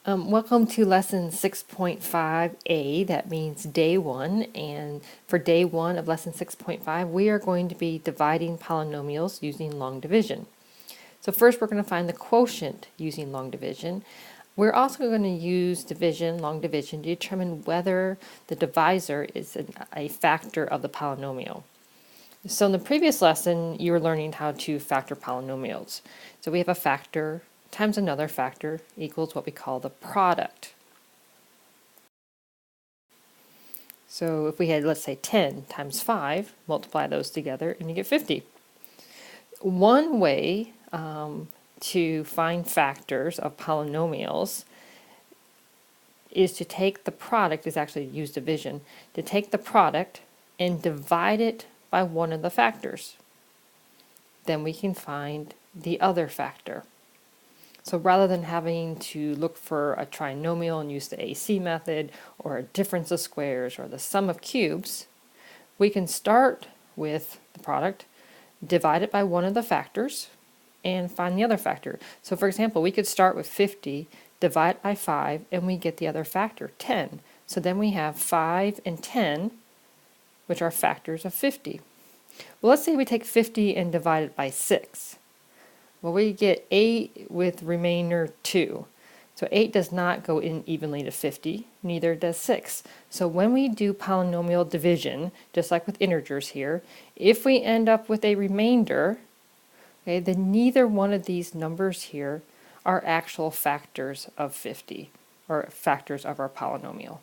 Welcome to lesson 6.5a. That means day one. And for day one of lesson 6.5, we are going to be dividing polynomials using long division. So first we're going to find the quotient using long division. We're also going to use long division, to determine whether the divisor is a factor of the polynomial. So in the previous lesson, you were learning how to factor polynomials. So we have a factor times another factor equals what we call the product. So if we had, let's say, 10 times 5, multiply those together and you get 50. One way to find factors of polynomials is to take the product, is actually use division, to take the product and divide it by one of the factors. Then we can find the other factor. So rather than having to look for a trinomial and use the AC method, or a difference of squares, or the sum of cubes, we can start with the product, divide it by one of the factors, and find the other factor. So for example, we could start with 50, divide by 5, and we get the other factor, 10. So then we have 5 and 10, which are factors of 50. Well, let's say we take 50 and divide it by 6. Well, we get 8 with remainder 2. So 8 does not go in evenly to 50, neither does 6. So when we do polynomial division, just like with integers here, if we end up with a remainder, okay, then neither one of these numbers here are actual factors of 50, or factors of our polynomial.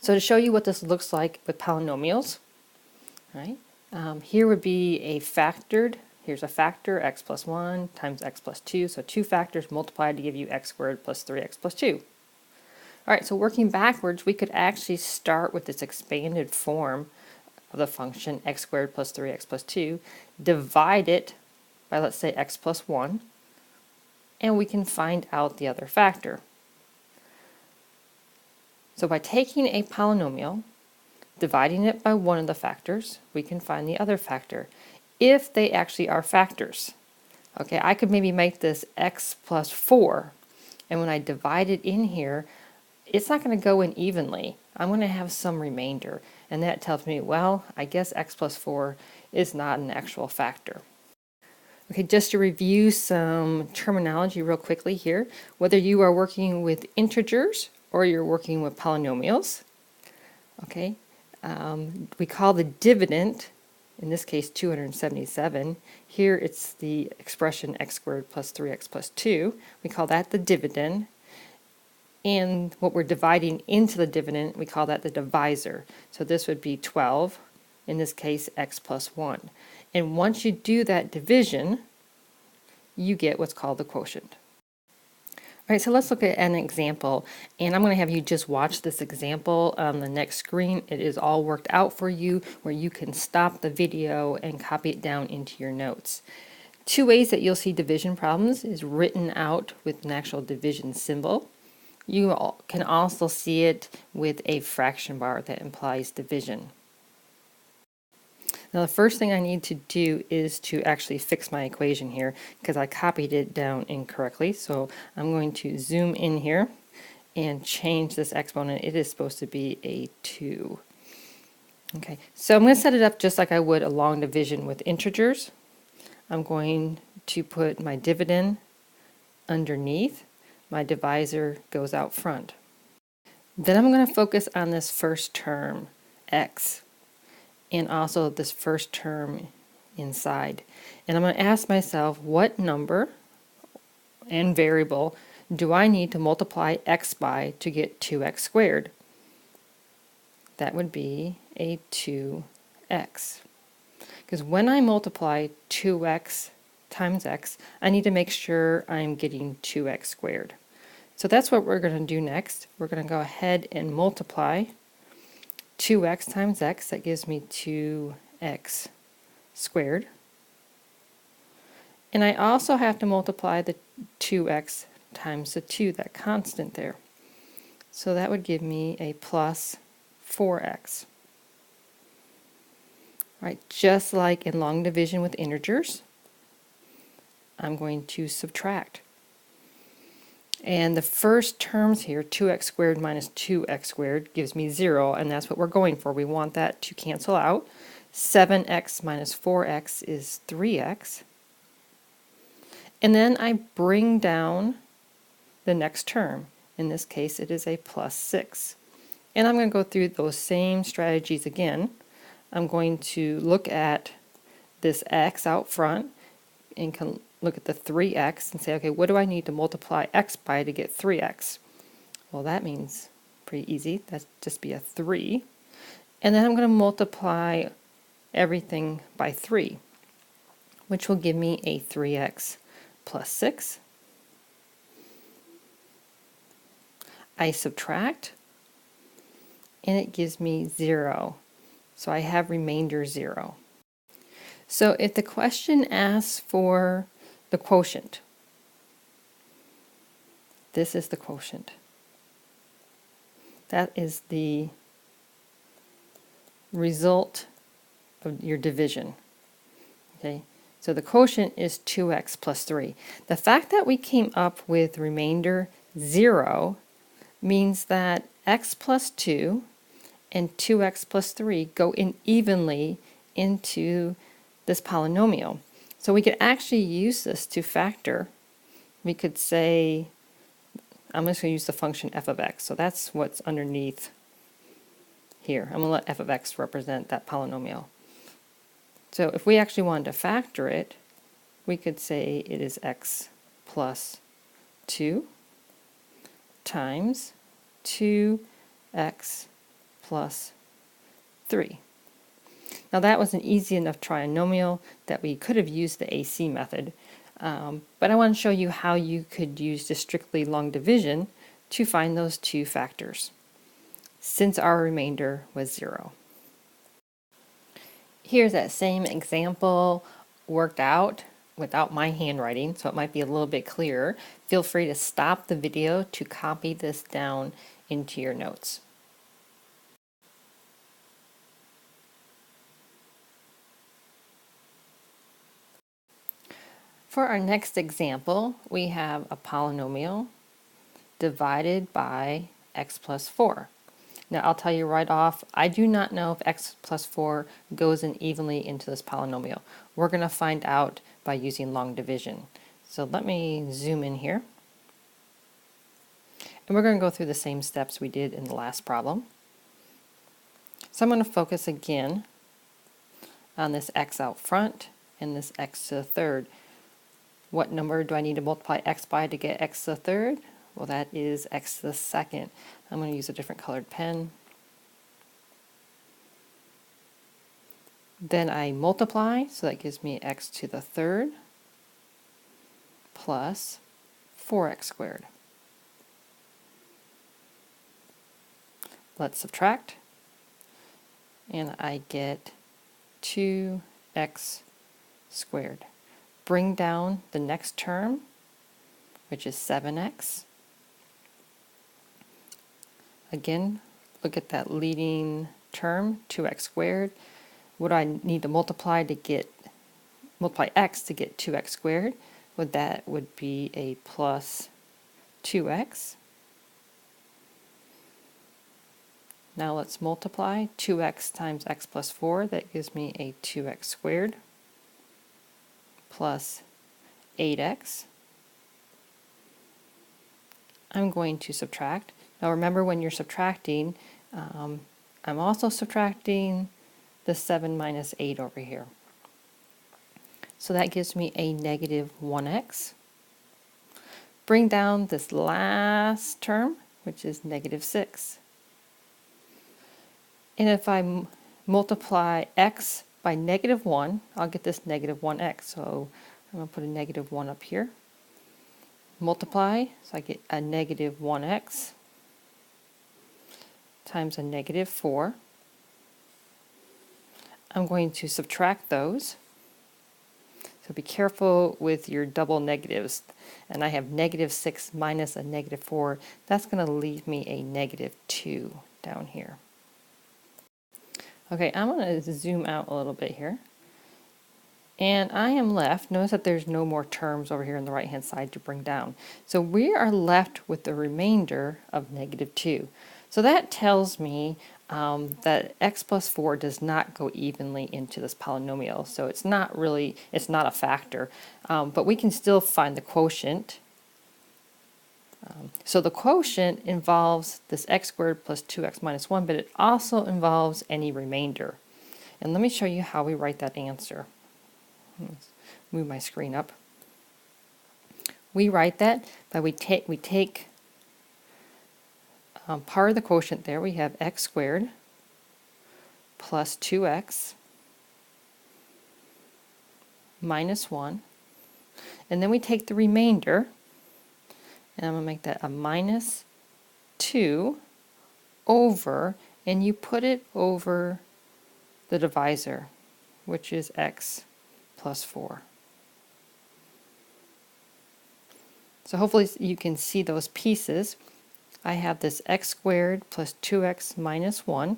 So to show you what this looks like with polynomials, right? Here would be a factored. Here's a factor, x plus 1 times x plus 2. So two factors multiplied to give you x squared plus 3x plus 2. All right, so working backwards, we could actually start with this expanded form of the function x squared plus 3x plus 2, divide it by, let's say, x plus 1, and we can find out the other factor. So by taking a polynomial, dividing it by one of the factors, we can find the other factor, if they actually are factors. Okay, I could maybe make this x plus 4, and when I divide it in here, it's not going to go in evenly. I'm going to have some remainder, and that tells me, well, I guess x plus 4 is not an actual factor. Okay, just to review some terminology real quickly here, whether you are working with integers or you're working with polynomials, okay, we call the dividend, in this case 277, here it's the expression x squared plus 3x plus 2, we call that the dividend, and what we're dividing into the dividend, we call that the divisor. So this would be 12, in this case x plus 1. And once you do that division, you get what's called the quotient. All right, so let's look at an example, and I'm going to have you just watch this example on the next screen. It is all worked out for you where you can stop the video and copy it down into your notes. Two ways that you'll see division problems is written out with an actual division symbol. You can also see it with a fraction bar that implies division. Now the first thing I need to do is to actually fix my equation here because I copied it down incorrectly. So I'm going to zoom in here and change this exponent. It is supposed to be a 2. Okay, so I'm going to set it up just like I would a long division with integers. I'm going to put my dividend underneath. My divisor goes out front. Then I'm going to focus on this first term, x, and also this first term inside. And I'm going to ask myself, what number and variable do I need to multiply x by to get 2x squared? That would be a 2x. Because when I multiply 2x times x, I need to make sure I'm getting 2x squared. So that's what we're going to do next. We're going to go ahead and multiply 2x times x, that gives me 2x squared. And I also have to multiply the 2x times the 2, that constant there. So that would give me a plus 4x. All right, just like in long division with integers, I'm going to subtract. And the first terms here, 2x squared minus 2x squared, gives me 0, and that's what we're going for. We want that to cancel out. 7x minus 4x is 3x. And then I bring down the next term. In this case, it is a plus 6. And I'm going to go through those same strategies again. I'm going to look at this x out front and can look at the 3x and say, okay, what do I need to multiply x by to get 3x? Well, that means pretty easy. That's just be a 3. And then I'm going to multiply everything by 3, which will give me a 3x plus 6. I subtract, and it gives me 0. So I have remainder 0. So if the question asks for the quotient, this is the quotient. That is the result of your division. Okay, so the quotient is 2x plus 3. The fact that we came up with remainder 0 means that x plus 2 and 2x plus 3 go in evenly into this polynomial. So we could actually use this to factor. We could say, I'm just going to use the function f of x. So that's what's underneath here. I'm going to let f of x represent that polynomial. So if we actually wanted to factor it, we could say it is x plus 2 times 2x plus 3. Now that was an easy enough trinomial that we could have used the AC method, but I want to show you how you could use just strictly long division to find those two factors, since our remainder was 0. Here's that same example worked out without my handwriting, so it might be a little bit clearer. Feel free to stop the video to copy this down into your notes. For our next example, we have a polynomial divided by x plus 4. Now I'll tell you right off, I do not know if x plus 4 goes in evenly into this polynomial. We're going to find out by using long division. So let me zoom in here. And we're going to go through the same steps we did in the last problem. So I'm going to focus again on this x out front and this x to the third. What number do I need to multiply x by to get x to the third? Well, that is x to the second. I'm going to use a different colored pen. Then I multiply, so that gives me x to the third plus 4x squared. Let's subtract, and I get 2x squared. Bring down the next term, which is 7x. Again, look at that leading term, 2x squared. What do I need to multiply x to get 2x squared? Well, that would be a plus 2x. Now let's multiply 2x times x plus 4. That gives me a 2x squared plus 8x. I'm going to subtract. Now remember, when you're subtracting, I'm also subtracting the 7 minus 8 over here. So that gives me a negative 1x. Bring down this last term, which is negative 6. And if I multiply x by negative 1, I'll get this negative 1x. So I'm going to put a negative 1 up here. Multiply, so I get a negative 1x times a negative 4. I'm going to subtract those. So be careful with your double negatives. And I have negative 6 minus a negative 4. That's going to leave me a negative 2 down here. Okay, I'm going to zoom out a little bit here. And I am left, notice that there's no more terms over here on the right hand side to bring down. So we are left with the remainder of negative 2. So that tells me that x plus 4 does not go evenly into this polynomial. So it's not a factor, but we can still find the quotient. So the quotient involves this x squared plus 2x minus 1, but it also involves any remainder. And let me show you how we write that answer. Let's move my screen up. We write that by we take part of the quotient there. We have x squared plus 2x minus 1. And then we take the remainder, and I'm going to make that a minus 2 over, and you put it over the divisor, which is x plus 4. So hopefully you can see those pieces. I have this x squared plus 2x minus 1,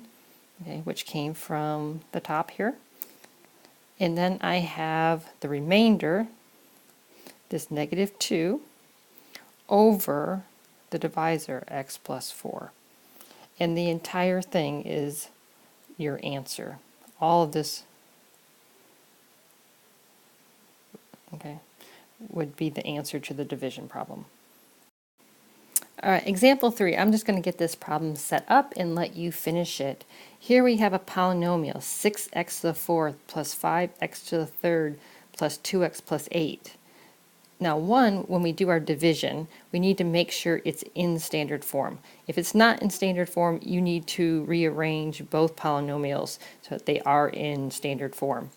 okay, which came from the top here. And then I have the remainder, this negative 2, over the divisor, x plus 4. And the entire thing is your answer. All of this, okay, would be the answer to the division problem. All right, example 3. I'm just going to get this problem set up and let you finish it. Here we have a polynomial, 6x to the 4th plus 5x to the 3rd plus 2x plus 8. Now, when we do our division, we need to make sure it's in standard form. If it's not in standard form, you need to rearrange both polynomials so that they are in standard form.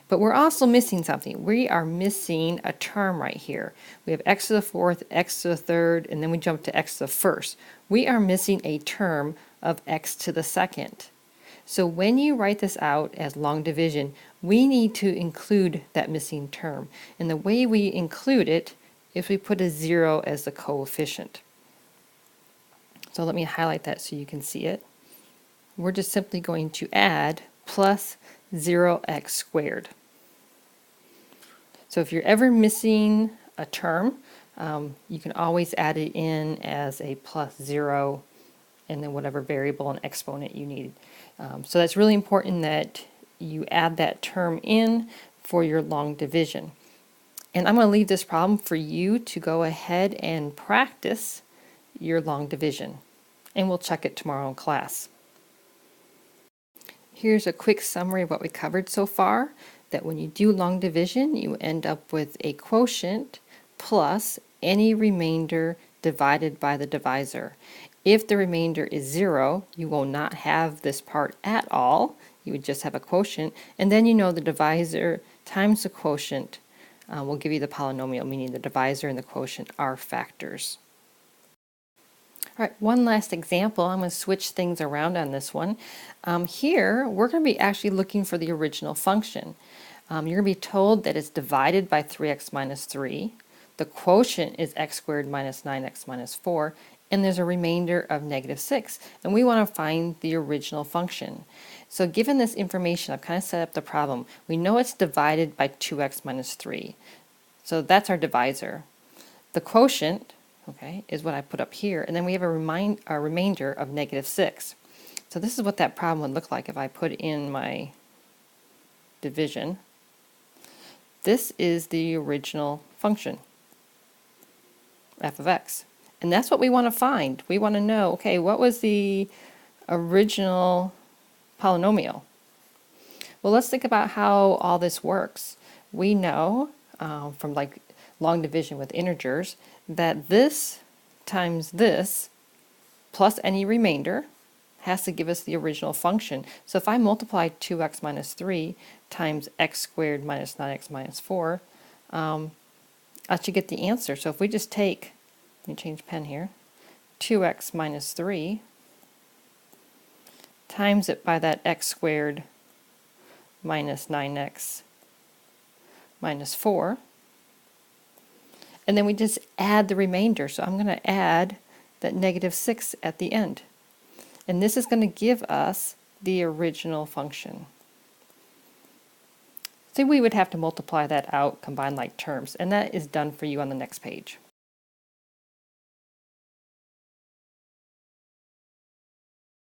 But we're also missing something. We are missing a term right here. We have x to the 4th, x to the 3rd, and then we jump to x to the 1st. We are missing a term of x to the 2nd. So when you write this out as long division, we need to include that missing term. And the way we include it is we put a 0 as the coefficient. So let me highlight that so you can see it. We're just simply going to add plus 0x squared. So if you're ever missing a term, you can always add it in as a plus 0 and then whatever variable and exponent you need. So that's really important that you add that term in for your long division. And I'm going to leave this problem for you to go ahead and practice your long division. And we'll check it tomorrow in class. Here's a quick summary of what we covered so far. That when you do long division, you end up with a quotient plus any remainder divided by the divisor. If the remainder is 0, you will not have this part at all. You would just have a quotient, and then you know the divisor times the quotient will give you the polynomial, meaning the divisor and the quotient are factors. All right, one last example. I'm going to switch things around on this one. Here, we're going to be actually looking for the original function. You're going to be told that it's divided by 3x minus 3. The quotient is x squared minus 9x minus 4. And there's a remainder of negative 6. And we want to find the original function. So given this information, I've kind of set up the problem. We know it's divided by 2x minus 3. So that's our divisor. The quotient, okay, is what I put up here. And then we have a remainder of negative 6. So this is what that problem would look like if I put in my division. This is the original function, f of x. And that's what we want to find. We want to know, okay, what was the original polynomial? Well, let's think about how all this works. We know from like long division with integers that this times this plus any remainder has to give us the original function. So if I multiply 2x minus 3 times x squared minus 9x minus 4, I should get the answer. So if we just take, let me change pen here, 2x minus 3 times it by that x squared minus 9x minus 4, and then we just add the remainder. So I'm going to add that negative 6 at the end. And this is going to give us the original function. So we would have to multiply that out, combine like terms, and that is done for you on the next page.